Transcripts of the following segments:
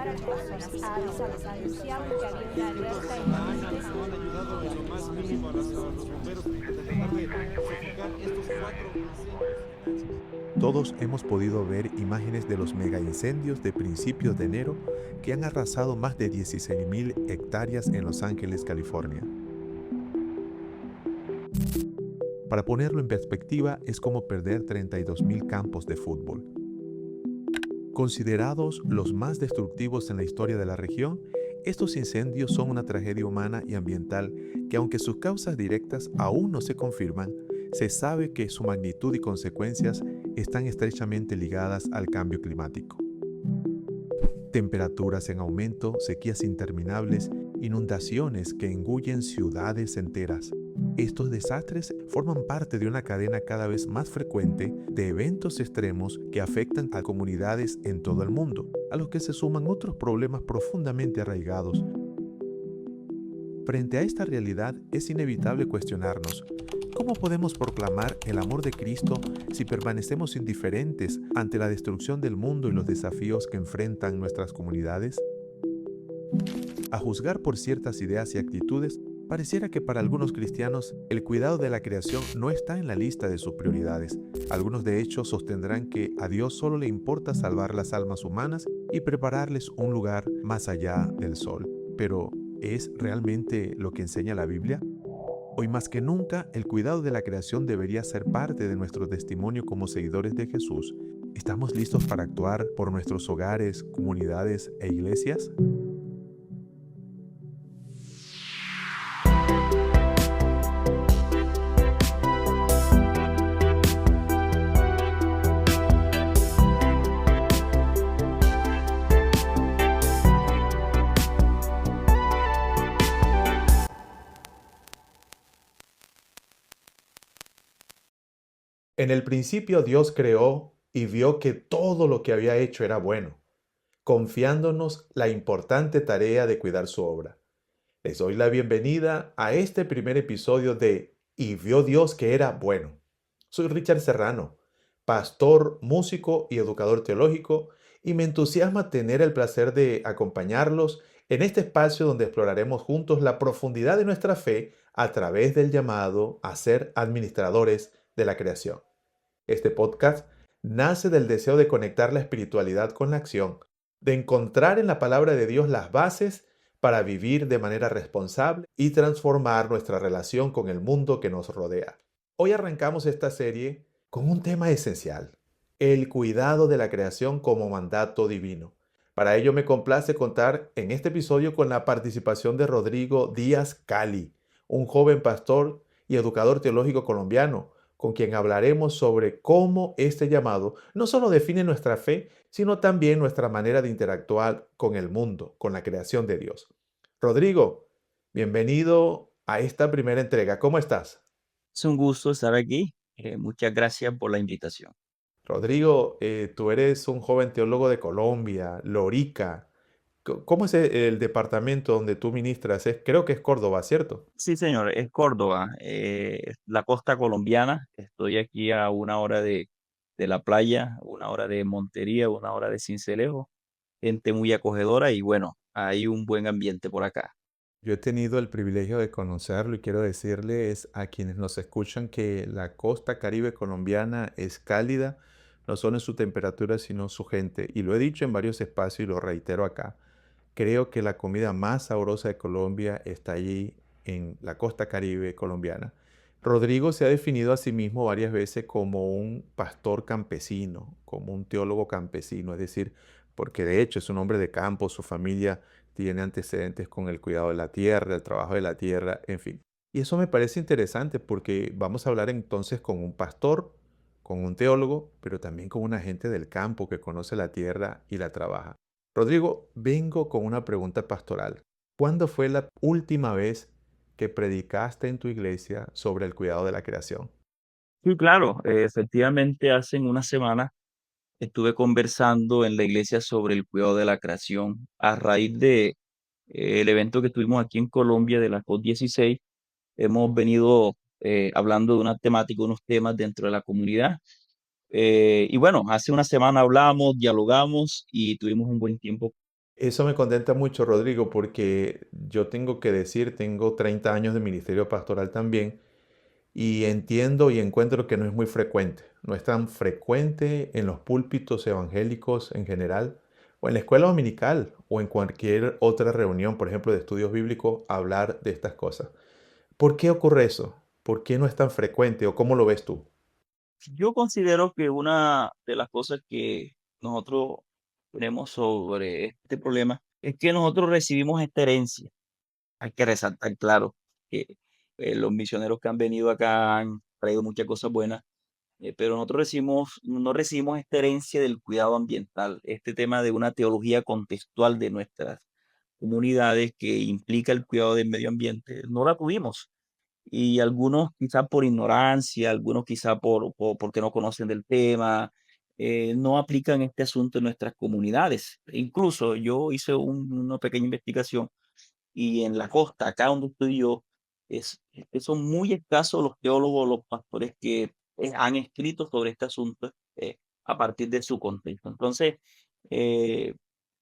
ayudar a las personas, a avisarles, a anunciarles que había una alerta inminente. No han ayudado en lo más mínimo a los bomberos de tratar de sofocar estos 4 incendios. Todos hemos podido ver imágenes de los mega incendios de principios de enero que han arrasado más de 16.000 hectáreas en Los Ángeles, California. Para ponerlo en perspectiva, es como perder 32.000 campos de fútbol. Considerados los más destructivos en la historia de la región, estos incendios son una tragedia humana y ambiental que, aunque sus causas directas aún no se confirman, se sabe que su magnitud y consecuencias están estrechamente ligadas al cambio climático. Temperaturas en aumento, sequías interminables, inundaciones que engullen ciudades enteras. Estos desastres forman parte de una cadena cada vez más frecuente de eventos extremos que afectan a comunidades en todo el mundo, a los que se suman otros problemas profundamente arraigados. Frente a esta realidad, es inevitable cuestionarnos: ¿cómo podemos proclamar el amor de Cristo si permanecemos indiferentes ante la destrucción del mundo y los desafíos que enfrentan nuestras comunidades? A juzgar por ciertas ideas y actitudes, pareciera que para algunos cristianos el cuidado de la creación no está en la lista de sus prioridades. Algunos de hecho sostendrán que a Dios solo le importa salvar las almas humanas y prepararles un lugar más allá del sol. Pero, ¿es realmente lo que enseña la Biblia? Hoy más que nunca, el cuidado de la creación debería ser parte de nuestro testimonio como seguidores de Jesús. ¿Estamos listos para actuar por nuestros hogares, comunidades e iglesias? En el principio Dios creó y vio que todo lo que había hecho era bueno, confiándonos la importante tarea de cuidar su obra. Les doy la bienvenida a este primer episodio de Y vio Dios que era bueno. Soy Richard Serrano, pastor, músico y educador teológico, y me entusiasma tener el placer de acompañarlos en este espacio donde exploraremos juntos la profundidad de nuestra fe a través del llamado a ser administradores de la creación. Este podcast nace del deseo de conectar la espiritualidad con la acción, de encontrar en la palabra de Dios las bases para vivir de manera responsable y transformar nuestra relación con el mundo que nos rodea. Hoy arrancamos esta serie con un tema esencial: el cuidado de la creación como mandato divino. Para ello me complace contar en este episodio con la participación de Rodrigo Díaz Cali, un joven pastor y educador teológico colombiano, con quien hablaremos sobre cómo este llamado no solo define nuestra fe, sino también nuestra manera de interactuar con el mundo, con la creación de Dios. Rodrigo, bienvenido a esta primera entrega. ¿Cómo estás? Es un gusto estar aquí. Muchas gracias por la invitación. Rodrigo, tú eres un joven teólogo de Colombia, Lorica. ¿Cómo es el departamento donde tú ministras? Creo que es Córdoba, ¿cierto? Sí, señor, es Córdoba, la costa colombiana. Estoy aquí a una hora de la playa, una hora de Montería, una hora de Sincelejo. Gente muy acogedora y bueno, hay un buen ambiente por acá. Yo he tenido el privilegio de conocerlo y quiero decirles a quienes nos escuchan que la costa caribe colombiana es cálida, no solo en su temperatura, sino su gente. Y lo he dicho en varios espacios y lo reitero acá. Creo que la comida más sabrosa de Colombia está allí en la costa caribe colombiana. Rodrigo se ha definido a sí mismo varias veces como un pastor campesino, como un teólogo campesino, es decir, porque de hecho es un hombre de campo, su familia tiene antecedentes con el cuidado de la tierra, el trabajo de la tierra, en fin. Y eso me parece interesante porque vamos a hablar entonces con un pastor, con un teólogo, pero también con una gente del campo que conoce la tierra y la trabaja. Rodrigo, vengo con una pregunta pastoral. ¿Cuándo fue la última vez que predicaste en tu iglesia sobre el cuidado de la creación? Sí, claro, efectivamente hace una semana estuve conversando en la iglesia sobre el cuidado de la creación a raíz de el evento que tuvimos aquí en Colombia de la COP16. Hemos venido hablando de una temática, unos temas dentro de la comunidad. Y bueno, hace una semana hablamos, dialogamos y tuvimos un buen tiempo Eso me contenta mucho, Rodrigo, porque yo tengo que decir, tengo 30 años de ministerio pastoral también y entiendo y encuentro que no es muy frecuente. No es tan frecuente en los púlpitos evangélicos en general, o en la escuela dominical, o en cualquier otra reunión, por ejemplo, de estudios bíblicos, hablar de estas cosas. ¿Por qué ocurre eso? ¿Por qué no es tan frecuente o cómo lo ves tú? Yo considero que una de las cosas que nosotros tenemos sobre este problema es que nosotros recibimos esta herencia. Hay que resaltar, claro, que los misioneros que han venido acá han traído muchas cosas buenas, pero nosotros no recibimos esta herencia del cuidado ambiental, este tema de una teología contextual de nuestras comunidades que implica el cuidado del medio ambiente, no la tuvimos. Y algunos quizá por ignorancia, algunos quizá porque no conocen del tema, no aplican este asunto en nuestras comunidades. Incluso yo hice una pequeña investigación y en la costa, acá donde estoy yo, que son muy escasos los teólogos, los pastores que han escrito sobre este asunto a partir de su contexto. Entonces, eh,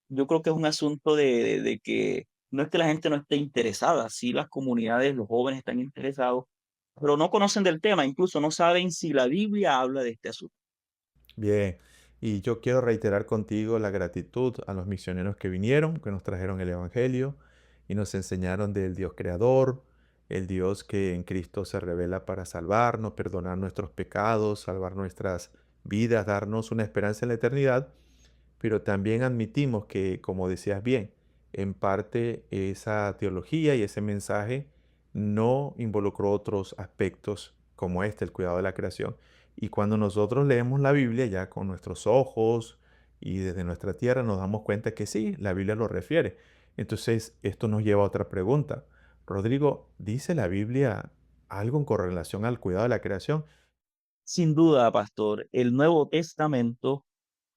yo creo que es un asunto de que no es que la gente no esté interesada, sí las comunidades, los jóvenes están interesados, pero no conocen del tema, incluso no saben si la Biblia habla de este asunto. Bien, y yo quiero reiterar contigo la gratitud a los misioneros que vinieron, que nos trajeron el Evangelio y nos enseñaron del Dios creador, el Dios que en Cristo se revela para salvarnos, perdonar nuestros pecados, salvar nuestras vidas, darnos una esperanza en la eternidad, pero también admitimos que, como decías bien, en parte esa teología y ese mensaje no involucró otros aspectos como este, el cuidado de la creación. Y cuando nosotros leemos la Biblia ya con nuestros ojos y desde nuestra tierra nos damos cuenta que sí, la Biblia lo refiere. Entonces, esto nos lleva a otra pregunta. Rodrigo, ¿dice la Biblia algo en correlación al cuidado de la creación? Sin duda, pastor, el Nuevo Testamento,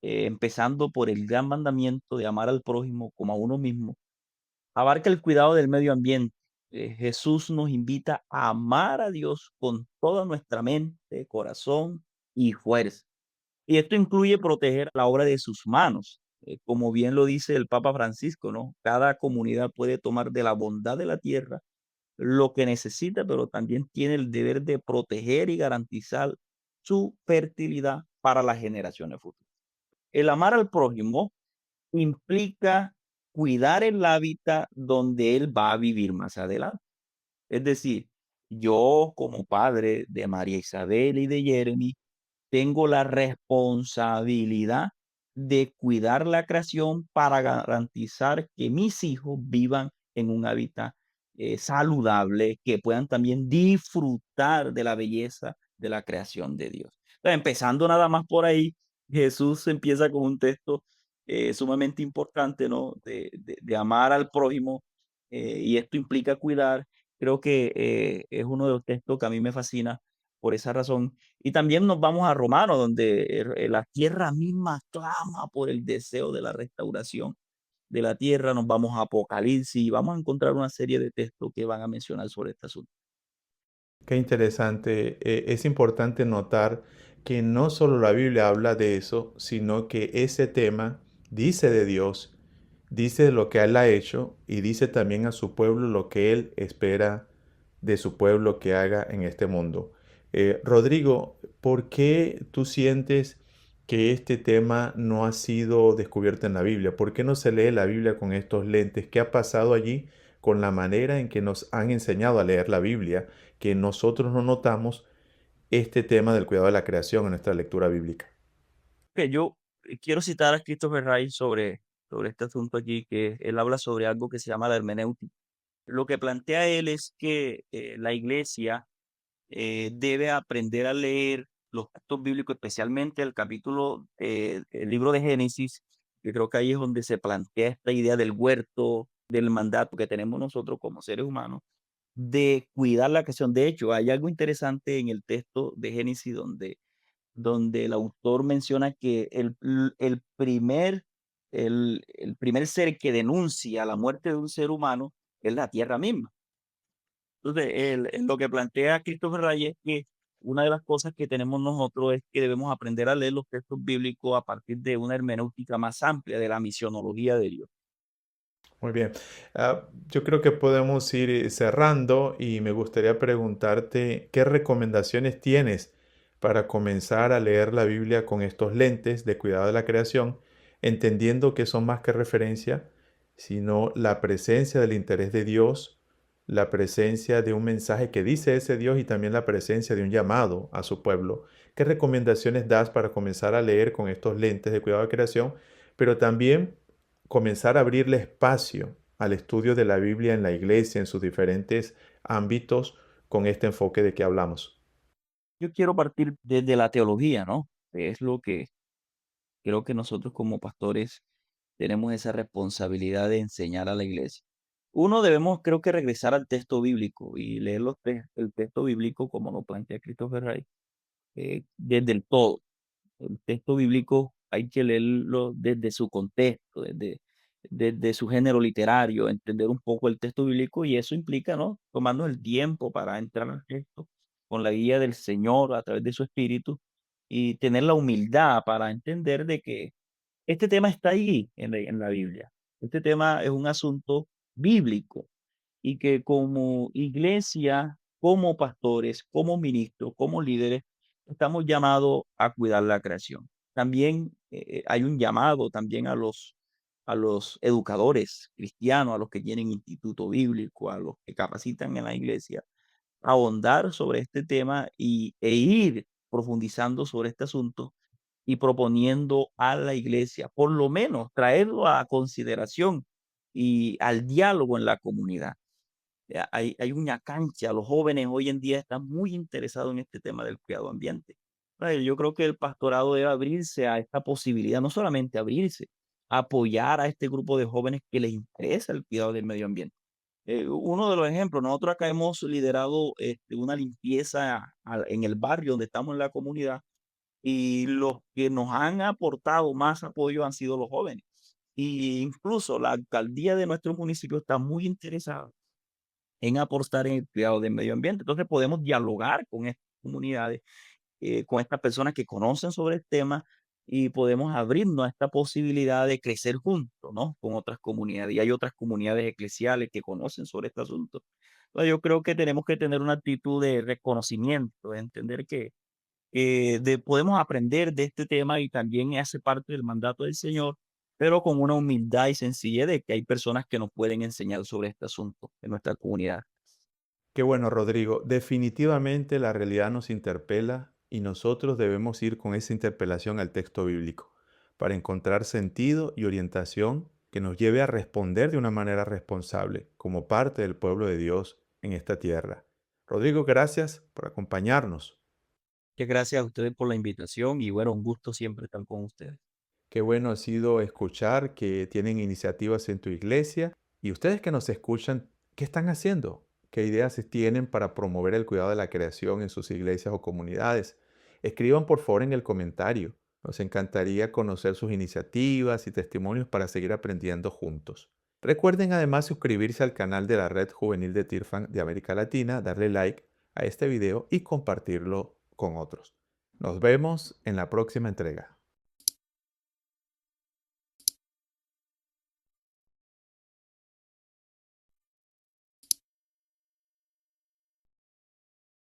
empezando por el gran mandamiento de amar al prójimo como a uno mismo, abarca el cuidado del medio ambiente. Jesús nos invita a amar a Dios con toda nuestra mente, corazón y fuerza. Y esto incluye proteger la obra de sus manos. Como bien lo dice el Papa Francisco, ¿no? Cada comunidad puede tomar de la bondad de la tierra lo que necesita, pero también tiene el deber de proteger y garantizar su fertilidad para las generaciones futuras. El amar al prójimo implica cuidar el hábitat donde él va a vivir más adelante. Es decir, yo como padre de María Isabel y de Jeremy, tengo la responsabilidad de cuidar la creación para garantizar que mis hijos vivan en un hábitat saludable, que puedan también disfrutar de la belleza de la creación de Dios. Entonces, empezando nada más por ahí, Jesús empieza con un texto sumamente importante, ¿no? De amar al prójimo, y esto implica cuidar. Creo que es uno de los textos que a mí me fascina por esa razón. Y también nos vamos a Romanos, donde la tierra misma clama por el deseo de la restauración de la tierra. Nos vamos a Apocalipsis y vamos a encontrar una serie de textos que van a mencionar sobre este asunto. Qué interesante. Es importante notar que no solo la Biblia habla de eso, sino que ese tema dice de Dios, dice de lo que Él ha hecho y dice también a su pueblo lo que Él espera de su pueblo que haga en este mundo. Rodrigo, ¿por qué tú sientes que este tema no ha sido descubierto en la Biblia? ¿Por qué no se lee la Biblia con estos lentes? ¿Qué ha pasado allí con la manera en que nos han enseñado a leer la Biblia, que nosotros no notamos este tema del cuidado de la creación en nuestra lectura bíblica? Que yo quiero citar a Christopher Wright sobre este asunto aquí, que él habla sobre algo que se llama la hermenéutica. Lo que plantea él es que la iglesia debe aprender a leer los textos bíblicos, especialmente el libro de Génesis, que creo que ahí es donde se plantea esta idea del huerto, del mandato que tenemos nosotros como seres humanos, de cuidar la creación. De hecho, hay algo interesante en el texto de Génesis donde el autor menciona que el primer ser que denuncia la muerte de un ser humano es la tierra misma. Entonces, lo que plantea Christopher Rey es que una de las cosas que tenemos nosotros es que debemos aprender a leer los textos bíblicos a partir de una hermenéutica más amplia de la misionología de Dios. Muy bien. Yo creo que podemos ir cerrando y me gustaría preguntarte qué recomendaciones tienes para comenzar a leer la Biblia con estos lentes de cuidado de la creación, entendiendo que son más que referencia, sino la presencia del interés de Dios, la presencia de un mensaje que dice ese Dios y también la presencia de un llamado a su pueblo. ¿Qué recomendaciones das para comenzar a leer con estos lentes de cuidado de creación, pero también comenzar a abrirle espacio al estudio de la Biblia en la iglesia, en sus diferentes ámbitos, con este enfoque de que hablamos? Yo quiero partir desde la teología, ¿no? Es lo que creo que nosotros como pastores tenemos esa responsabilidad de enseñar a la iglesia. Uno, debemos, creo que, regresar al texto bíblico y leer el texto bíblico como lo plantea Christopher Wright, desde el todo. El texto bíblico hay que leerlo desde su contexto, desde su género literario, entender un poco el texto bíblico, y eso implica, ¿no? Tomarnos el tiempo para entrar al texto con la guía del Señor a través de su Espíritu y tener la humildad para entender de que este tema está ahí en la Biblia. Este tema es un asunto bíblico y que como iglesia, como pastores, como ministros, como líderes, estamos llamados a cuidar la creación. También hay un llamado también a los educadores cristianos, a los que tienen instituto bíblico, a los que capacitan en la iglesia, a ahondar sobre este tema e ir profundizando sobre este asunto y proponiendo a la iglesia, por lo menos traerlo a consideración y al diálogo en la comunidad. Hay una cancha, los jóvenes hoy en día están muy interesados en este tema del cuidado ambiente. Yo creo que el pastorado debe abrirse a esta posibilidad, no solamente abrirse, apoyar a este grupo de jóvenes que les interesa el cuidado del medio ambiente. Uno de los ejemplos, nosotros acá hemos liderado una limpieza en el barrio donde estamos en la comunidad, y los que nos han aportado más apoyo han sido los jóvenes. Y incluso la alcaldía de nuestro municipio está muy interesada en apostar en el cuidado del medio ambiente. Entonces podemos dialogar con estas comunidades, con estas personas que conocen sobre el tema, y podemos abrirnos a esta posibilidad de crecer juntos, ¿no? Con otras comunidades. Y hay otras comunidades eclesiales que conocen sobre este asunto. Entonces yo creo que tenemos que tener una actitud de reconocimiento, de entender que podemos aprender de este tema y también hace parte del mandato del Señor, pero con una humildad y sencillez de que hay personas que nos pueden enseñar sobre este asunto en nuestra comunidad. Qué bueno, Rodrigo. Definitivamente la realidad nos interpela y nosotros debemos ir con esa interpelación al texto bíblico para encontrar sentido y orientación que nos lleve a responder de una manera responsable como parte del pueblo de Dios en esta tierra. Rodrigo, gracias por acompañarnos. Muchas gracias a ustedes por la invitación y bueno, un gusto siempre estar con ustedes. Qué bueno ha sido escuchar que tienen iniciativas en tu iglesia y ustedes que nos escuchan, ¿qué están haciendo? ¿Qué ideas tienen para promover el cuidado de la creación en sus iglesias o comunidades? Escriban por favor en el comentario. Nos encantaría conocer sus iniciativas y testimonios para seguir aprendiendo juntos. Recuerden además suscribirse al canal de la Red Juvenil de TIRFAN de América Latina, darle like a este video y compartirlo con otros. Nos vemos en la próxima entrega.